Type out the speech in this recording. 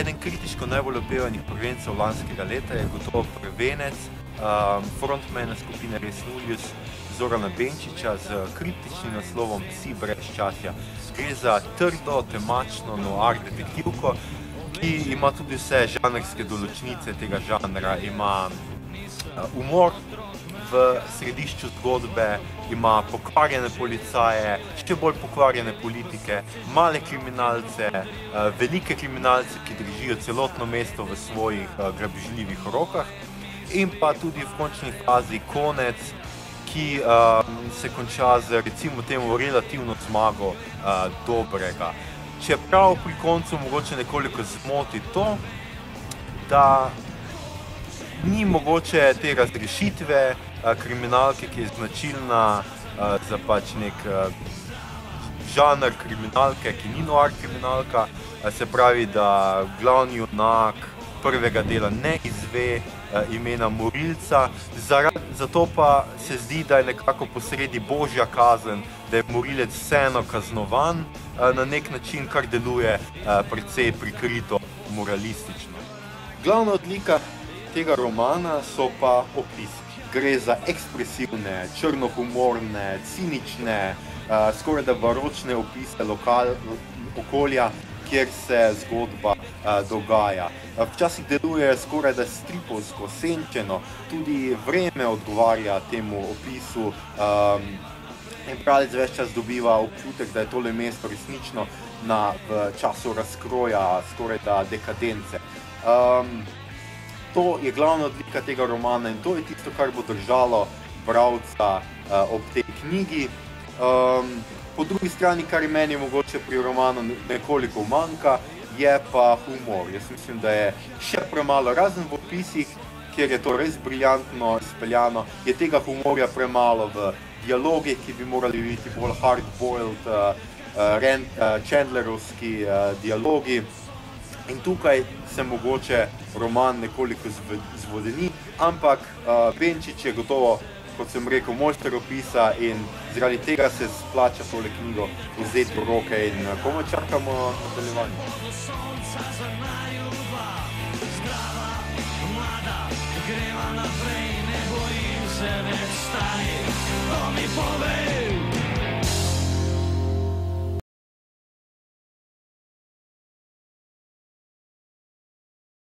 eden kritiško najbolj opevanih prvencev lanskega leta je gotovo prvenec frontmana skupine Resnullius Zorana Benčiča z kriptičnim naslovom Psi brezčasja. Gre za trdo, temačno noir detektivko, ki ima tudi vse žanrske določnice tega žanra. Ima umor v središču zgodbe, ima pokvarjene policaje, še bolj pokvarjene politike, male kriminalce, velike kriminalce, ki držijo celotno mesto v svojih grabežljivih rokah, in pa tudi v končni fazi konec, ki se konča z recimo temu relativno zmago dobrega. Čeprav pri koncu mogoče nekoliko zmoti to, da ni mogoče te razrešitve kriminalke, ki je značilna za pač nek žanr kriminalke, ki ni noir kriminalka, se pravi, da glavni junak prvega dela ne izve imena morilca, zato pa se zdi, da je nekako posredi božja kazen, da je morilec vseeno kaznovan na nek način, kar deluje precej prikrito moralistično. Glavna odlika tega romana so pa opisi. Gre za ekspresivne, črnohumorne, cinične, skorajda baročne opise okolja, kjer se zgodba dogaja. Včasih deluje skorajda stripovsko, senčeno, tudi vreme odgovarja temu opisu. In bralec ves čas dobiva občutek, da je tole mesto resnično v času razkroja, skorajda dekadence. To je glavna odlika tega romana in to je tisto, kar bo držalo bralca ob tej knjigi. Po drugi strani, kar meni mogoče pri romanu nekoliko manjka, je pa humor. Jaz mislim, da je še premalo, razen v opisih, kjer je to res briljantno izpeljano, je tega humorja premalo v dialogih, ki bi morali biti bolj hard-boiled, Chandlerovski dialogi. In tukaj se mogoče roman nekoliko zvodeni, ampak Benčič je gotovo, kot sem rekel, mojster opisa in zaradi tega se splača tole knjigo vzeti v roke in komaj čakamo nadaljevanje. Greva naprej, ne bojim se več stari, to mi povej!